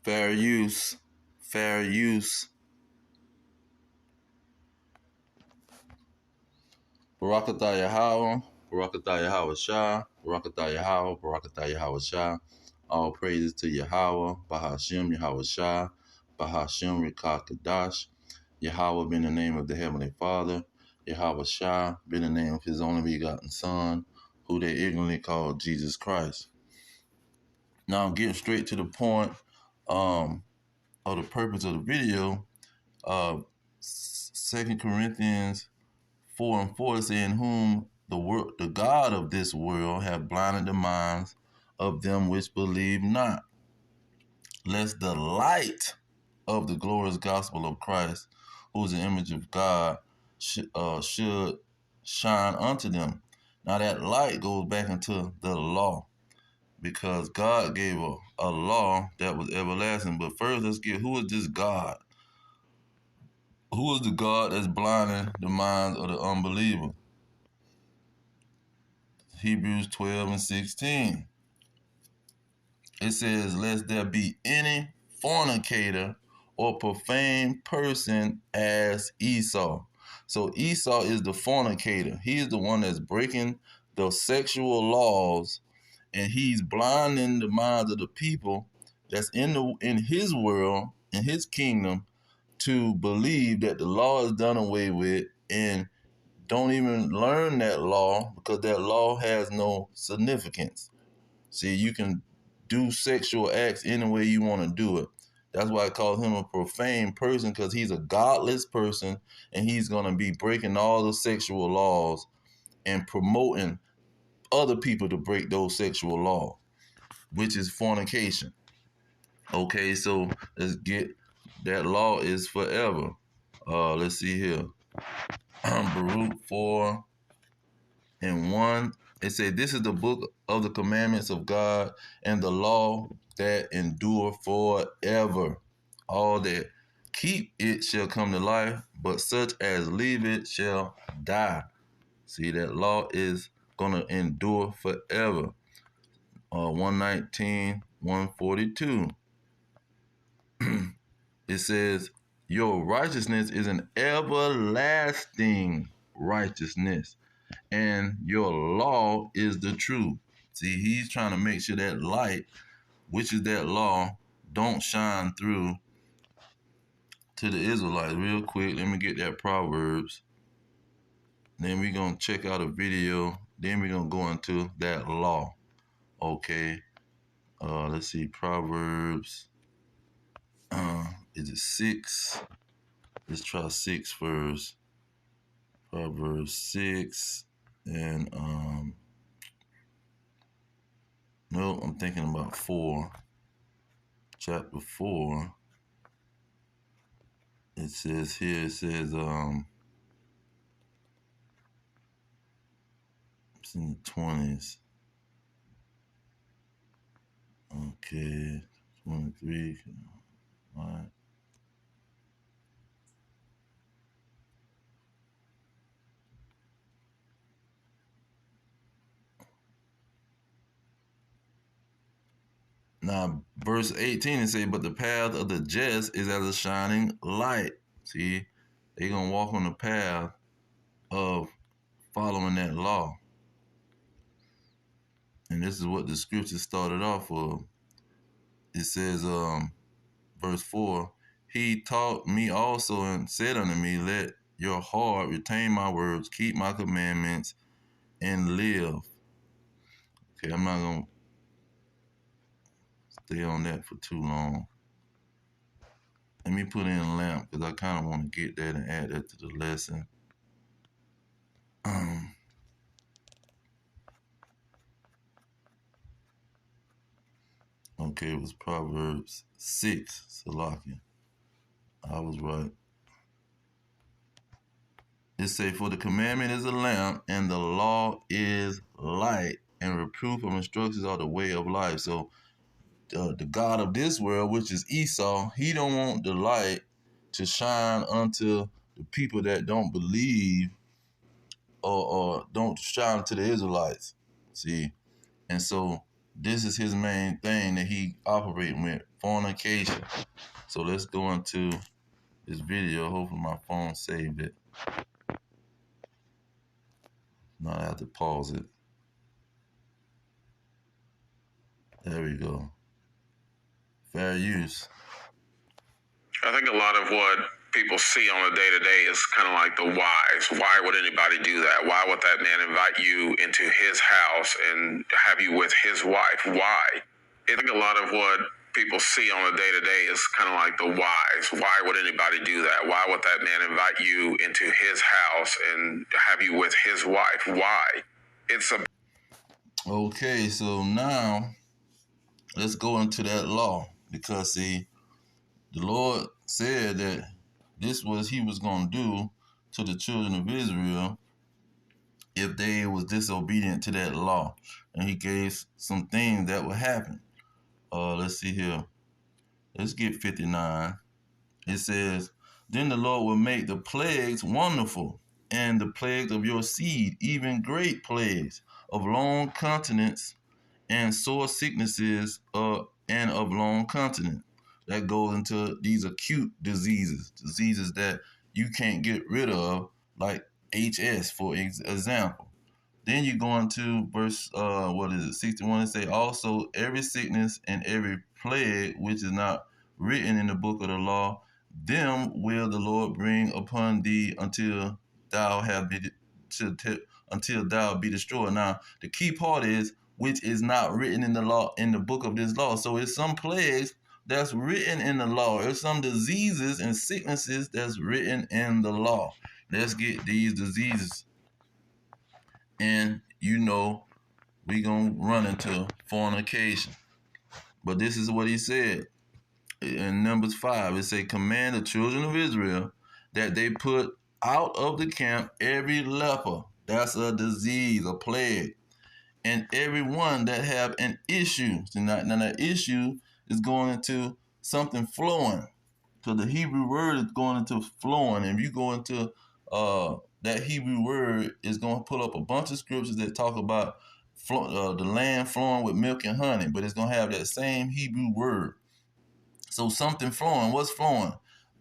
Fair use. Fair use. Barakatah Yahweh. Barakatah Yahweh Shah. Barakatah Yahweh. Barakatah Yahweh Shah. All praises to Yahweh. Bahashem Yahweh Shah. Bahashem Rikah Kadash. Yahweh be in the name of the Heavenly Father. Yahweh Shah be in the name of His only begotten Son, who they ignorantly call Jesus Christ. Now, getting straight to the point of the purpose of the video, 2 Corinthians 4:4 is saying, whom the God of this world have blinded the minds of them which believe not, lest the light of the glorious gospel of Christ, who is the image of God, should shine unto them. Now that light goes back into the law, because God gave a law that was everlasting. But first, let's get, who is this God? Who is the God that's blinding the minds of the unbeliever? Hebrews 12:16. It says, lest there be any fornicator or profane person as Esau. So Esau is the fornicator. He is the one that's breaking the sexual laws, and he's blinding the minds of the people that's in his world, in his kingdom, to believe that the law is done away with, and don't even learn that law because that law has no significance. See, you can do sexual acts any way you want to do it. That's why I call him a profane person, because he's a godless person, and he's going to be breaking all the sexual laws and promoting other people to break those sexual laws, which is fornication. Okay, so let's get, that law is forever. Let's see here. Baruch 4:1. It said, this is the book of the commandments of God and the law that endure forever. All that keep it shall come to life, but such as leave it shall die. See, that law is going to endure forever. 119, 142. It says, your righteousness is an everlasting righteousness, and your law is the truth. See, he's trying to make sure that light, which is that law, don't shine through to the Israelites. Real quick, let me get that Proverbs. Then we're going to check out a video. Then we're going to go into that law. Okay. Let's see. Proverbs. Is it 6? Let's try 6 first. Proverbs 6. And, no, I'm thinking about 4. Chapter 4. It says here, it's in the 20s. Okay, 23. All right. Now, verse 18, it say, but the path of the just is as a shining light. See, they're going to walk on the path of following that law. And this is what the scripture started off with. It says, verse 4, he taught me also and said unto me, let your heart retain my words, keep my commandments, and live. Okay, I'm not going to stay on that for too long. Let me put in a lamp, because I kind of want to get that and add that to the lesson. Okay, it was Proverbs 6, Salakia. I was right. It say, for the commandment is a lamp, and the law is light, and reproof of instructions are the way of life. So the God of this world, which is Esau, he don't want the light to shine unto the people that don't believe, or don't shine to the Israelites. See, and so this is his main thing that he operating with, fornication. So let's go into this video. Hopefully my phone saved it. Now I have to pause it. There we go. Fair use. I think a lot of what people see on a day-to-day is kind of like the whys. Why would anybody do that? Why would that man invite you into his house and have you with his wife? Why? I think a lot of what people see on a day-to-day is kind of like the whys. Why would anybody do that? Why would that man invite you into his house and have you with his wife? Why? It's a... Okay, so now let's go into that law, because see, the Lord said that this was he was going to do to the children of Israel if they was disobedient to that law, and he gave some things that would happen. Let's see here. Let's get 59. It says, then the Lord will make the plagues wonderful, and the plagues of your seed, even great plagues of long continence and sore sicknesses and of long continence. That goes into these acute diseases that you can't get rid of, like HS, for example. Then you go into verse, 61, and say, also every sickness and every plague which is not written in the book of the law, them will the Lord bring upon thee until thou be destroyed. Now, the key part is, which is not written in the law, in the book of this law. So it's some plagues that's written in the law. There's some diseases and sicknesses that's written in the law. Let's get these diseases. And we gonna run into fornication. But this is what he said in Numbers 5. It say, command the children of Israel that they put out of the camp every leper. That's a disease, a plague. And every one that have an issue. So now that issue is going into something flowing. So the Hebrew word is going into flowing. And if you go into that Hebrew word, is going to pull up a bunch of scriptures that talk about the land flowing with milk and honey, but it's going to have that same Hebrew word. So something flowing. What's flowing?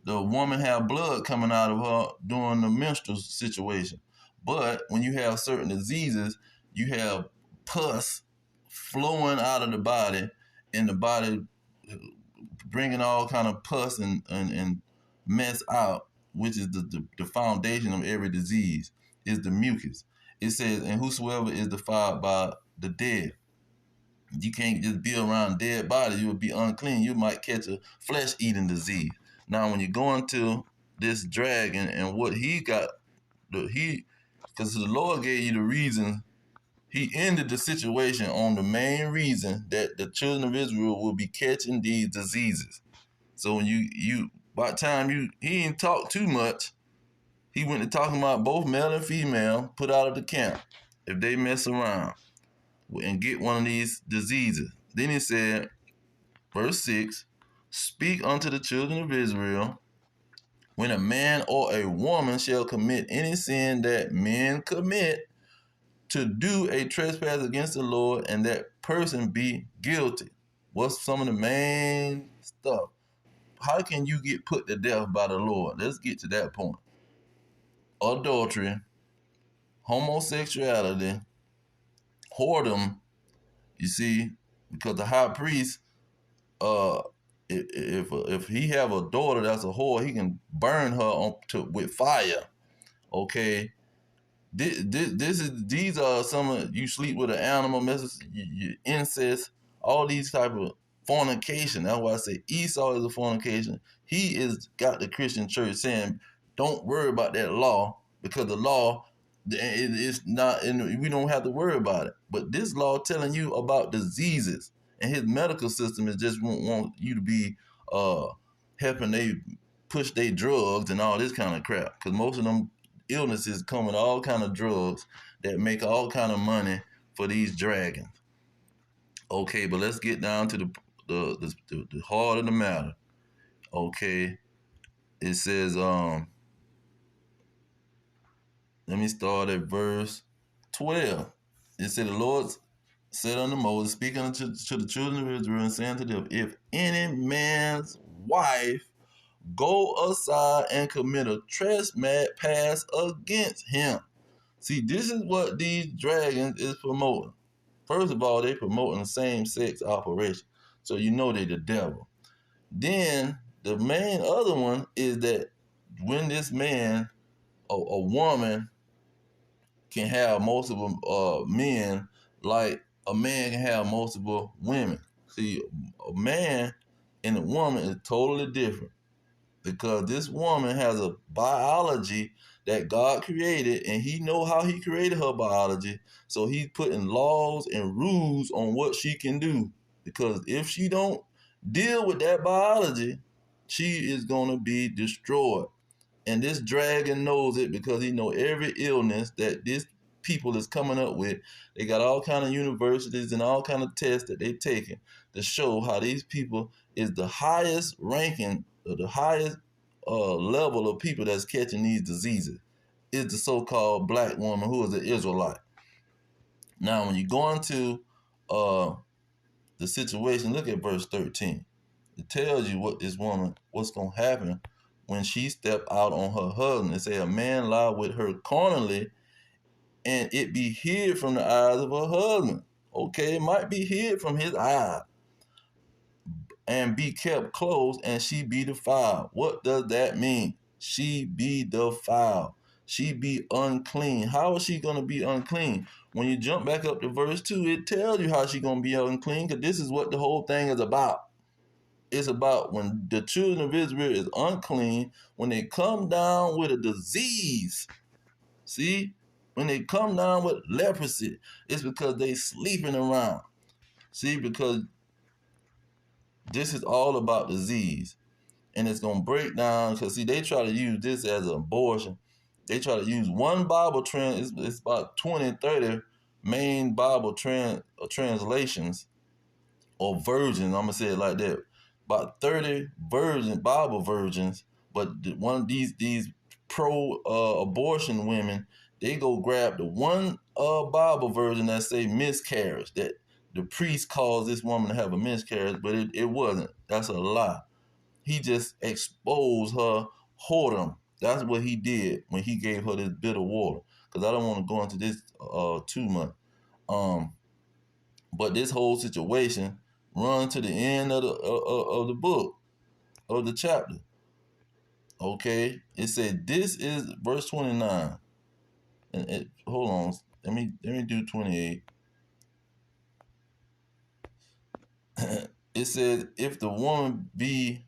The woman have blood coming out of her during the menstrual situation. But when you have certain diseases, you have pus flowing out of the body, and the body bringing all kind of pus and mess out, which is the foundation of every disease, is the mucus. It says, and whosoever is defiled by the dead. You can't just be around dead bodies. You'll be unclean. You might catch a flesh-eating disease. Now, when you go into this dragon and what he got, because the Lord gave you the reason. He ended the situation on the main reason that the children of Israel will be catching these diseases. So when by the time he didn't talk too much, he went to talking about both male and female put out of the camp if they mess around and get one of these diseases. Then he said, verse 6, speak unto the children of Israel, when a man or a woman shall commit any sin that men commit, to do a trespass against the Lord, and that person be guilty. What's some of the main stuff? How can you get put to death by the Lord? Let's get to that point. Adultery, homosexuality, whoredom. You see, because the high priest, if he have a daughter that's a whore, he can burn her with fire. Okay, these are some of, you sleep with an animal, you incest, all these type of fornication. That's why I say Esau is a fornication. He is got the Christian church saying, don't worry about that law, because the law it's not, and we don't have to worry about it. But this law telling you about diseases, and his medical system is just want you to be helping they push their drugs and all this kind of crap, because most of them illnesses come with all kind of drugs that make all kind of money for these dragons. Okay, but let's get down to the heart of the matter. Okay, it says, let me start at verse 12. It said, the Lord said unto Moses, speaking to the children of Israel, and saying to them, if any man's wife go aside and commit a trespass against him. See, this is what these dragons is promoting. First of all, they promoting same-sex operation. So you know they the devil. Then the main other one is that when this man, a woman, can have multiple men, like a man can have multiple women. See, a man and a woman is totally different, because this woman has a biology that God created, and he know how he created her biology. So he's putting laws and rules on what she can do, because if she don't deal with that biology, she is going to be destroyed. And this dragon knows it, because he know every illness that this people is coming up with. They got all kind of universities and all kind of tests that they taking to show how these people is the highest ranking, or the highest level of people that's catching these diseases is the so-called black woman who is an Israelite. Now, when you go into the situation, look at verse 13. It tells you what this woman, what's going to happen when she step out on her husband. It say a man lie with her carnally, and it be hid from the eyes of her husband. Okay, it might be hid from his eye, and be kept close, and she be defiled. What does that mean? She be defiled. She be unclean. How is she going to be unclean? When you jump back up to verse 2, it tells you how she going to be unclean, because this is what the whole thing is about. It's about when the children of Israel is unclean, when they come down with a disease. See? When they come down with leprosy, it's because they sleeping around. See? Because this is all about disease. And it's going to break down, because see, they try to use this as an abortion. They try to use one Bible it's about 20, 30 main Bible translations, or versions, I'm going to say it like that. About 30 Bible versions, but one of these pro-abortion women, they go grab the one Bible version that say miscarriage, that the priest calls this woman to have a miscarriage, but it wasn't. That's a lie. He just exposed her whoredom. That's what he did when he gave her this bitter water. Because I don't want to go into this too much. But this whole situation runs to the end of the book, of the chapter. Okay, it said this is verse 29. And hold on, let me do 28. It says, if the woman be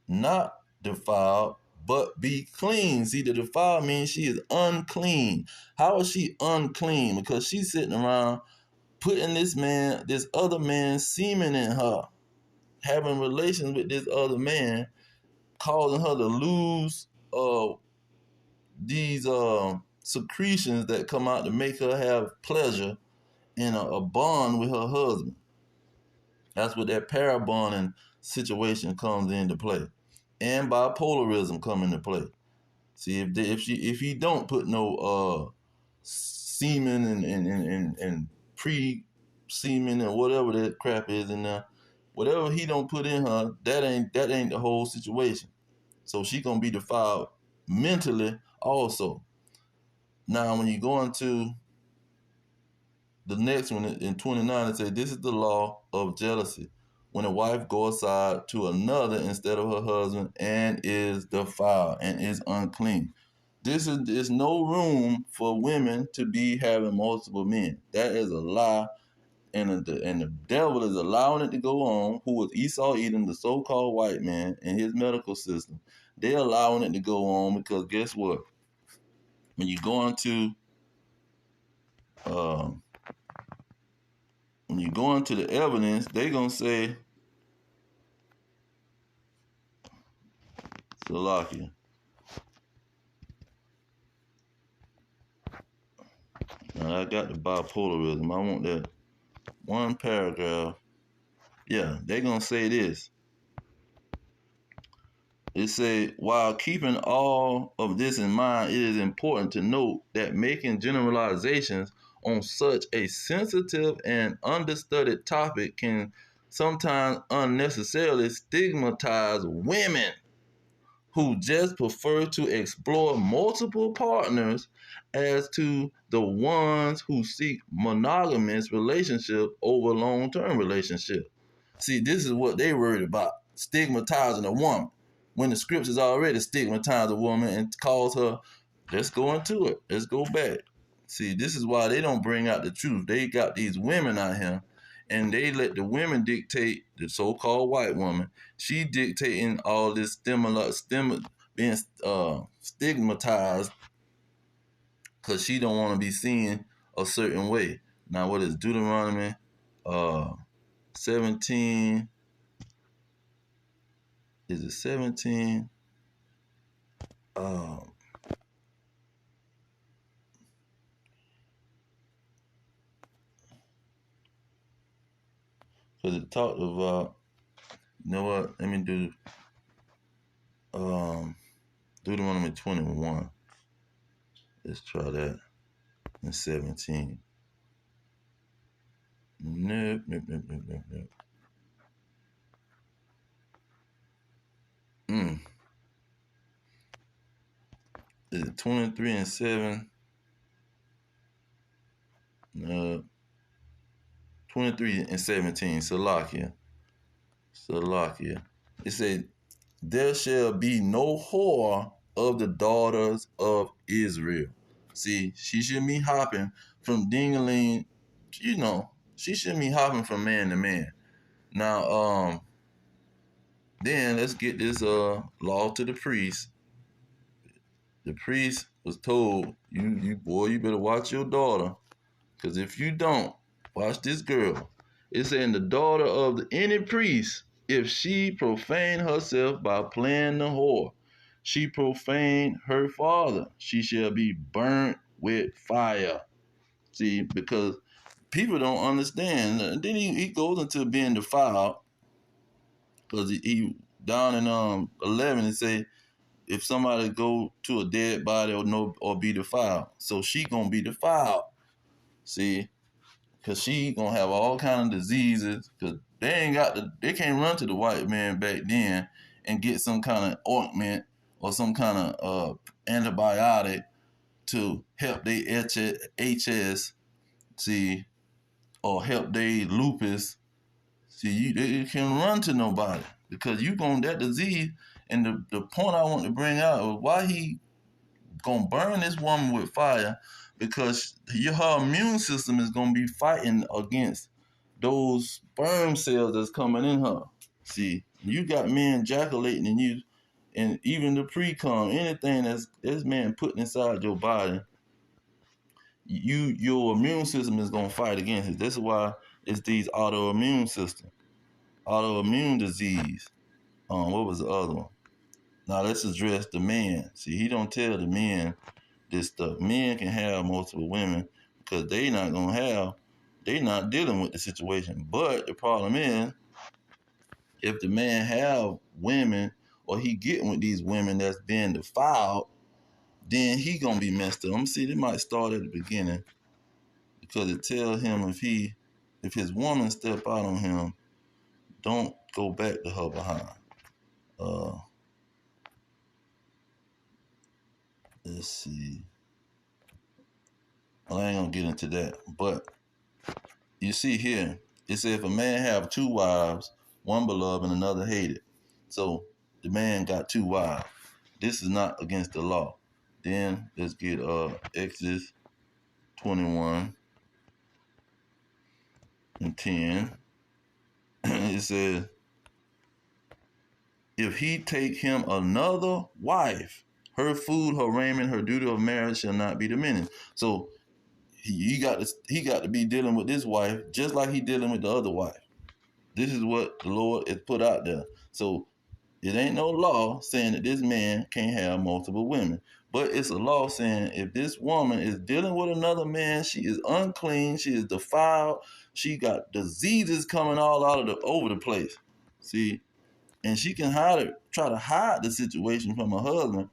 not defiled, but be clean. See, the defiled means she is unclean. How is she unclean? Because she's sitting around putting this other man's semen in her, having relations with this other man, causing her to lose these secretions that come out to make her have pleasure in a bond with her husband. That's what that parabonding situation comes into play. And bipolarism come into play. See, if he don't put no semen and pre-semen and whatever that crap is in there, whatever he don't put in her, that ain't the whole situation. So she gonna be defiled mentally also. Now, when you go into the next one in 29, it says, this is the law of jealousy. When a wife goes aside to another instead of her husband, and is defiled and is unclean. There's no room for women to be having multiple men. That is a lie, and the devil is allowing it to go on. Who was Esau Edom, the so-called white man, and his medical system? They're allowing it to go on, because guess what? When you go into the evidence, they're gonna say, Salakia. Now I got the bipolarism. I want that one paragraph. Yeah, they're gonna say this. It say, while keeping all of this in mind, it is important to note that making generalizations on such a sensitive and understudied topic can sometimes unnecessarily stigmatize women who just prefer to explore multiple partners as to the ones who seek monogamous relationship over long-term relationship. See, this is what they worried about, stigmatizing a woman when the scriptures already stigmatize a woman and calls her, let's go into it, let's go back. See, this is why they don't bring out the truth. They got these women out here and they let the women dictate, the so-called white woman. She dictating all this being stigmatized because she don't want to be seen a certain way. Now, what is Deuteronomy 17? Is it 17? Because it talked about, you know what? Let me do Deuteronomy 21. Let's try that. In 17. Nope. Is it 23 and 7? No. 23 and 17. Salakia. It said, there shall be no whore of the daughters of Israel. See, she shouldn't be hopping from ding-a-ling, she shouldn't be hopping from man to man. Now, then let's get this law to the priest. The priest was told, you boy, you better watch your daughter, because if you don't, watch this girl. It's saying the daughter of any priest, if she profane herself by playing the whore, she profane her father, she shall be burnt with fire. See, because people don't understand. And then he goes into being defiled, because he down in 11 and say, if somebody go to a dead body or be defiled, so she gonna be defiled. See, because she gonna have all kind of diseases, because they can't run to the white man back then and get some kind of ointment or some kind of antibiotic to help their HS, see, or help their lupus. See, they can't run to nobody because you gonna that disease. And the point I want to bring out is why he gonna burn this woman with fire, because her immune system is gonna be fighting against those sperm cells that's coming in her. See, you got men ejaculating in you, and even the pre-cum, anything that's man putting inside your body, your immune system is gonna fight against it. That's why it's these autoimmune disease. What was the other one? Now let's address the man. See, he don't tell the men this stuff. Men can have multiple women because they not dealing with the situation. But the problem is, if the man have women or he getting with these women that's being defiled, then he gonna be messed up. I'm see, they might start at the beginning, because it tell him if his woman step out on him, don't go back to her behind. Let's see. Well, I ain't gonna get into that, but you see here, it says if a man have two wives, one beloved and another hated. So the man got two wives. This is not against the law. Then let's get Exodus 21 and 10. It says, if he take him another wife, her food, her raiment, her duty of marriage shall not be diminished. So he got to be dealing with this wife just like he dealing with the other wife. This is what the Lord has put out there. So it ain't no law saying that this man can't have multiple women. But it's a law saying if this woman is dealing with another man, she is unclean, she is defiled, she got diseases coming all out of over the place. See, and she can try to hide the situation from her husband,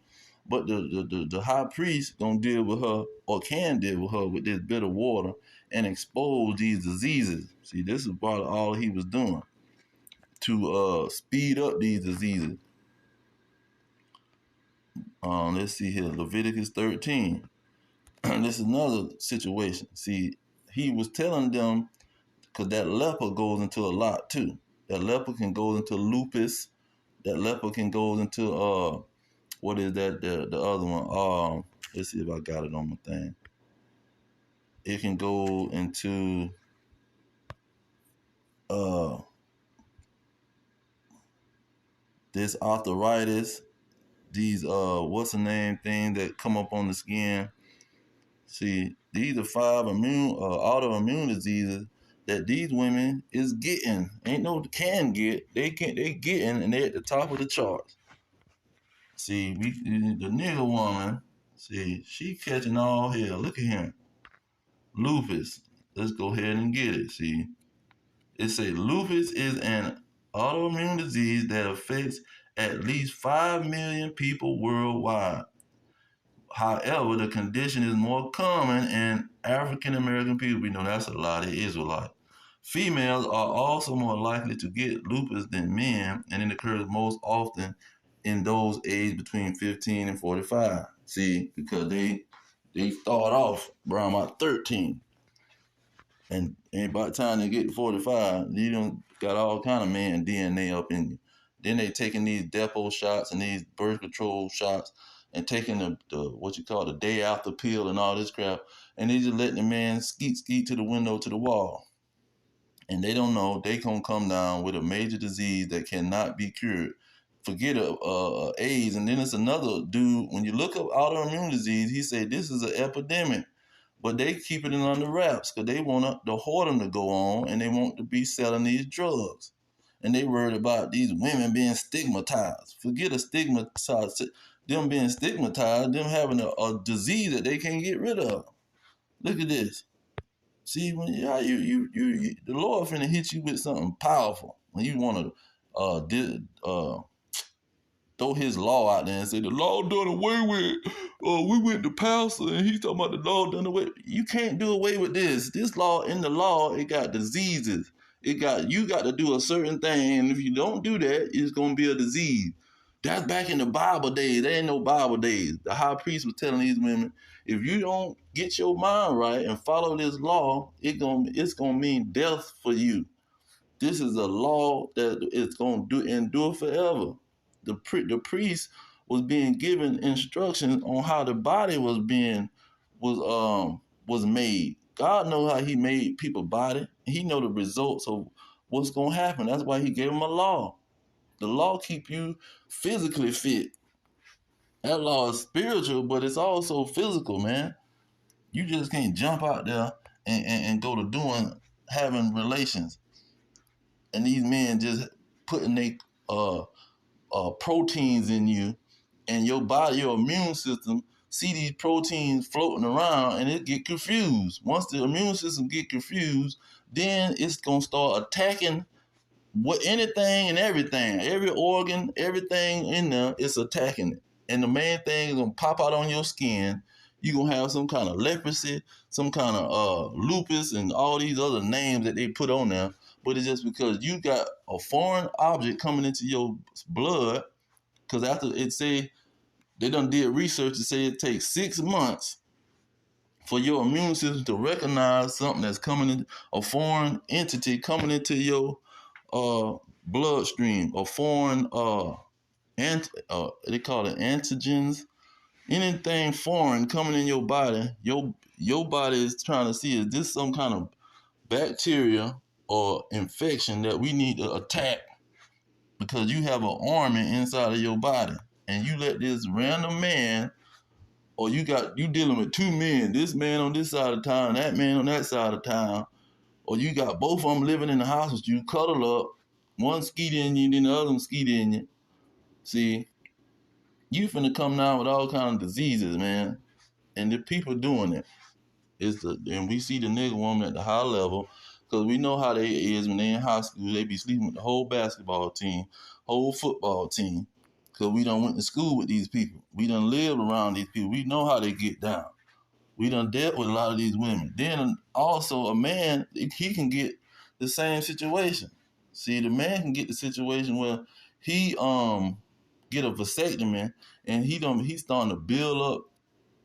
But the high priest gonna deal with her, or can deal with her, with this bitter water and expose these diseases. See, this is about all he was doing to speed up these diseases. Let's see here, Leviticus 13. This is another situation. See, he was telling them, because that leper goes into a lot too. That leper can go into lupus. That leper can go into what is that, the other one? Let's see if I got it on my thing. It can go into this arthritis, these what's the name thing that come up on the skin. See, these are 5 autoimmune diseases that these women is getting. Ain't no can get. They getting, and they at the top of the charts. See, the nigga woman, see, she catching all hell. Look at him. Lupus. Let's go ahead and get it. See, it say lupus is an autoimmune disease that affects at least 5 million people worldwide. However, the condition is more common in African American people. We know that's a lot of Israelites. Females are also more likely to get lupus than men, and it occurs most often in those aged between 15 and 45. See, because they start off around about 13. And by the time they get to 45, you done got all kind of man DNA up in you. Then they taking these depot shots and these birth control shots and taking the what you call the day after pill and all this crap. And they just letting the man skeet to the window, to the wall. And they don't know they gonna come down with a major disease that cannot be cured. Forget AIDS. And then it's another dude, when you look up autoimmune disease, he said this is an epidemic. But they keep it under wraps because they want the whoredom to go on, and they want to be selling these drugs. And they worried about these women being stigmatized. Forget a stigmatized, them being stigmatized, them having a disease that they can't get rid of. Look at this. See, when you the Lord finna hit you with something powerful when you want to throw his law out there and say the law done away with. We went to pastor and he's talking about the law done away. You can't do away with this. This law, in the law, it got diseases. You got to do a certain thing, and if you don't do that, it's gonna be a disease. That's back in the Bible days. There ain't no Bible days. The high priest was telling these women, if you don't get your mind right and follow this law, it's gonna mean death for you. This is a law that is gonna endure forever. The priest was being given instructions on how the body was made. God knows how he made people's body. He know the results of what's gonna happen. That's why he gave them a law. The law keep you physically fit. That law is spiritual, but it's also physical, man. You just can't jump out there and go to having relations. And these men just putting their proteins in you, and your body, your immune system, see these proteins floating around, and it get confused. Once the immune system get confused, then it's gonna start attacking anything and everything, every organ, everything in there, it's attacking it. And the main thing is gonna pop out on your skin. You're gonna have some kind of leprosy, some kind of lupus, and all these other names that they put on there. But it's just because you got a foreign object coming into your blood. Because after it say, they done did research to say it takes 6 months for your immune system to recognize something that's coming in, a foreign entity coming into your bloodstream, a foreign they call it antigens. Anything foreign coming in your body, your body is trying to see, is this some kind of bacteria or infection that we need to attack, because you have an army inside of your body, and you let this random man, or you dealing with 2 men, this man on this side of town, that man on that side of town, or you got both of them living in the house with you, cuddle up, one skeet in you, then the other one skeet in you. See, you finna come down with all kind of diseases, man, and the people doing it. And we see the nigga woman at the high level, because we know how they is when they in high school. They be sleeping with the whole basketball team, whole football team. because we done went to school with these people. We done lived around these people. We know how they get down. We done dealt with a lot of these women. Then also a man, he can get the same situation. See, the man can get the situation where he get a vasectomy and he's starting to build up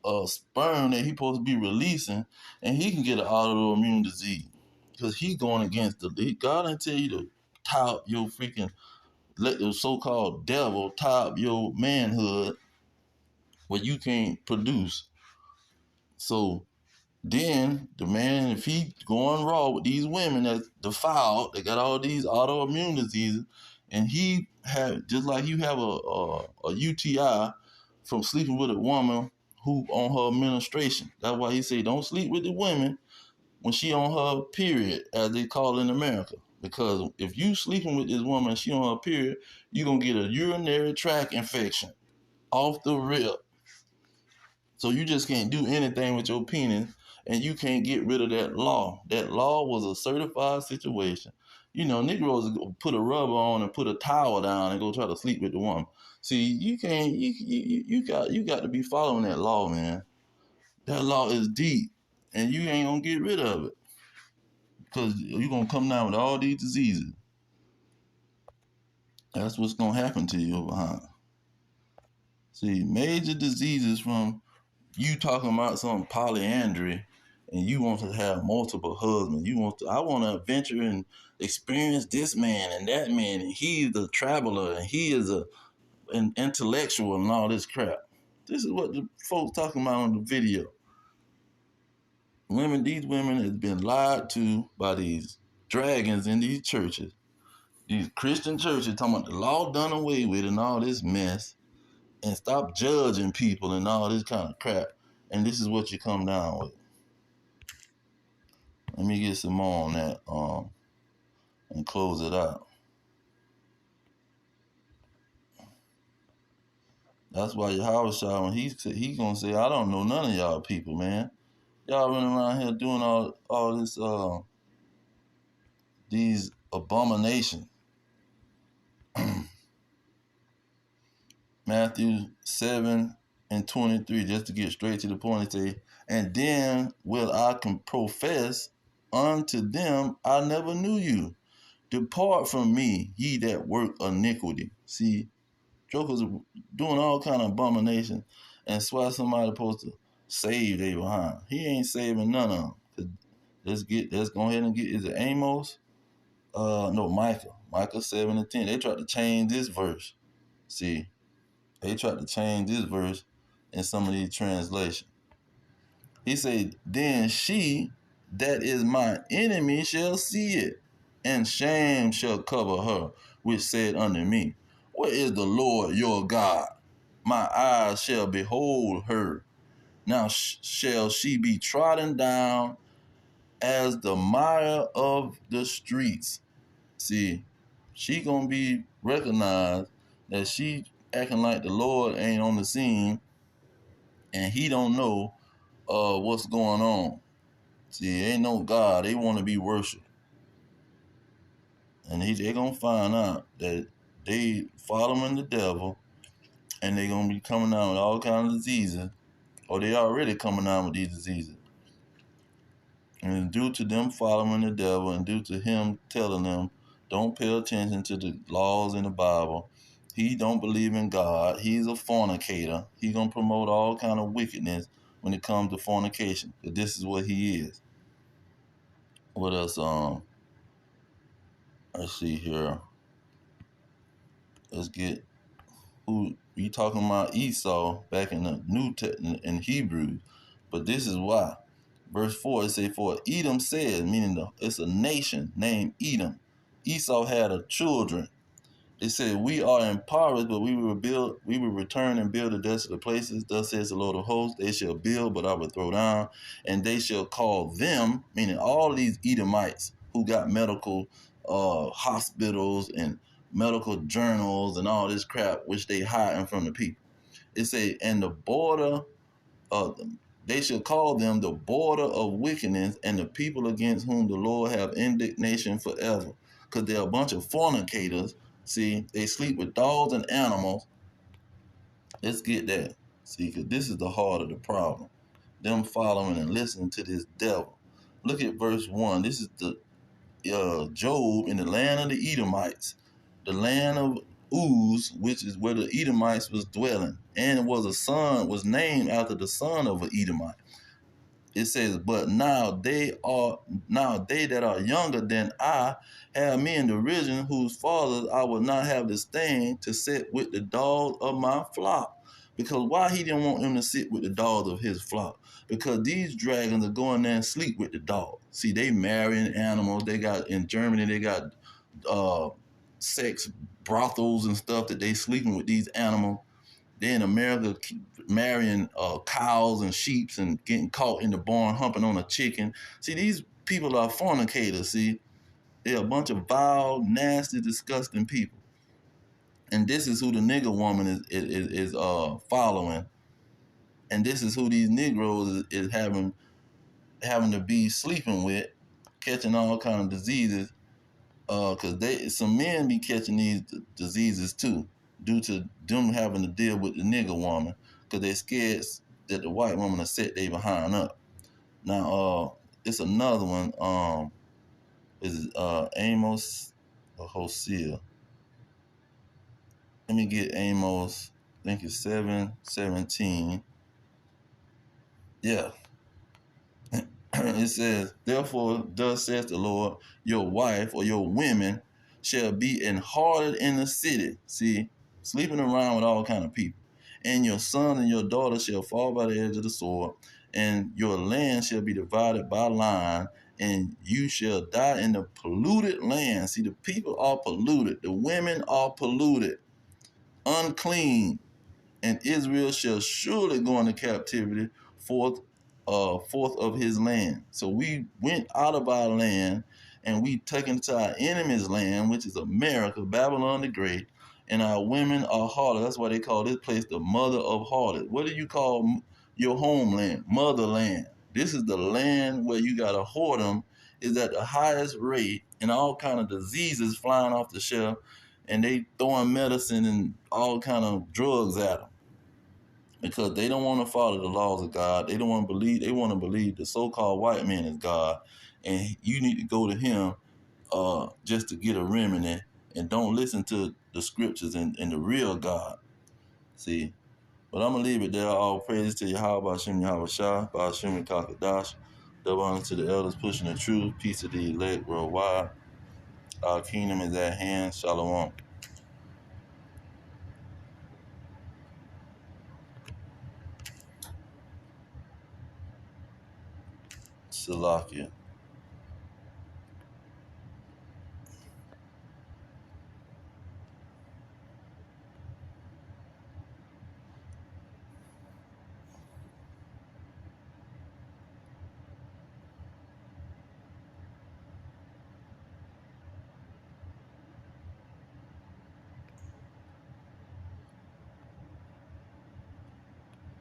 a sperm that he supposed to be releasing, and he can get an autoimmune disease because he going against God didn't tell you to tie up your freaking, let the so-called devil tie up your manhood where you can't produce. So then the man, if he going raw with these women that's defiled, they got all these autoimmune diseases, and he had, just like you have a UTI from sleeping with a woman who on her menstruation. That's why he say don't sleep with the women when she on her period, as they call it in America. Because if you sleeping with this woman and she on her period, you gonna get a urinary tract infection off the rip. So you just can't do anything with your penis, and you can't get rid of that law. That law was a certified situation. You know, Negroes put a rubber on and put a towel down and go try to sleep with the woman. See, you can't. You got to be following that law, man. That law is deep, and you ain't gonna get rid of it because you're gonna come down with all these diseases. That's what's gonna happen to you behind. See, major diseases from you talking about some polyandry, and you want to have multiple husbands. I want to venture and experience this man and that man, and he's a traveler and he is an intellectual and all this crap. This is what the folks talking about on the video. These women has been lied to by these dragons in these churches, these Christian churches, talking about the law done away with and all this mess, and stop judging people and all this kind of crap. And this is what you come down with. Let me get some more on that and close it out. That's why Yahushua, when he gonna say, I don't know none of y'all people, man. Y'all running around here doing all this these abominations. Matthew 7:23, just to get straight to the point, it say, and then will I profess unto them, I never knew you. Depart from me, ye that work iniquity. See, jokers are doing all kind of abominations, and that's why somebody supposed to save they behind. He ain't saving none of them. Let's go ahead and get, is it Amos? No, Micah. Micah 7:10. They tried to change this verse. See, they tried to change this verse in some of these translations. He said, then she that is my enemy shall see it, and shame shall cover her, which said unto me, where is the Lord your God? My eyes shall behold her. Now shall she be trodden down as the mire of the streets. See, she gonna be recognized that she acting like the Lord ain't on the scene, and he don't know what's going on. See, ain't no God. They want to be worshipped. And they going to find out that they following the devil, and they going to be coming down with all kinds of diseases, or they already coming down with these diseases. And due to them following the devil, and due to him telling them, don't pay attention to the laws in the Bible, he don't believe in God, he's a fornicator, he going to promote all kind of wickedness when it comes to fornication, because this is what he is. What else? Let's see here. Let's get who you talking about Esau back in the in Hebrews, but this is why. Verse 4 it say, for Edom said, meaning it's a nation named Edom. Esau had a children. It said, we are impoverished, but we will return and build the desolate places. Thus says the Lord of hosts, they shall build, but I will throw down, and they shall call them, meaning all these Edomites who got medical hospitals and medical journals and all this crap, which they hiding from the people. It say, and the border of them, they shall call them the border of wickedness, and the people against whom the Lord have indignation forever. Because they're a bunch of fornicators. See, they sleep with dogs and animals, Let's get that. See, because this is the heart of the problem. Them following and listening to this devil. Look at verse 1. This is the Job in the land of the Edomites, the land of Uz, which is where the Edomites was dwelling, and it was a son, was named after the son of an Edomite. It says, but now they that are younger than I have me in derision, whose fathers I will not have disdain to sit with the dogs of my flock. Because why he didn't want them to sit with the dogs of his flock? Because these dragons are going there and sleep with the dogs. See, they marrying animals. They got in Germany, they got sex brothels and stuff that they sleeping with these animals. They in America marrying cows and sheep and getting caught in the barn humping on a chicken. See, these people are fornicators. See, they're a bunch of vile, nasty, disgusting people. And this is who the nigger woman is following. And this is who these Negroes is having to be sleeping with, catching all kind of diseases. Because some men be catching these diseases too, due to them having to deal with the nigger woman, because they scared that the white woman will set they behind up. Now, it's another one. Is Amos or Hosea? Let me get Amos. I think it's 7:17. Yeah. It says, therefore, thus says the Lord, your wife or your women shall be enhardened in the city. See, sleeping around with all kind of people. And your son and your daughter shall fall by the edge of the sword, and your land shall be divided by line, and you shall die in the polluted land. See, the people are polluted. The women are polluted, unclean, and Israel shall surely go into captivity forth of his land. So we went out of our land and we taken to our enemy's land, which is America, Babylon the Great, and our women are harlot. That's why they call this place the mother of harlot. What do you call your homeland? Motherland. This is the land where you got a whoredom is at the highest rate, and all kind of diseases flying off the shelf, and they throwing medicine and all kind of drugs at them because they don't want to follow the laws of God. They don't want to believe. They want to believe the so-called white man is God, and you need to go to him just to get a remedy, and don't listen to the scriptures and the real God. See, but I'm gonna leave it there. All praises to Yahweh, Hashem, Yahweh Shah, Hashem, Kakadash. Double honor to the elders pushing the truth. Peace to the elect worldwide. Our kingdom is at hand. Shalom. Salakia.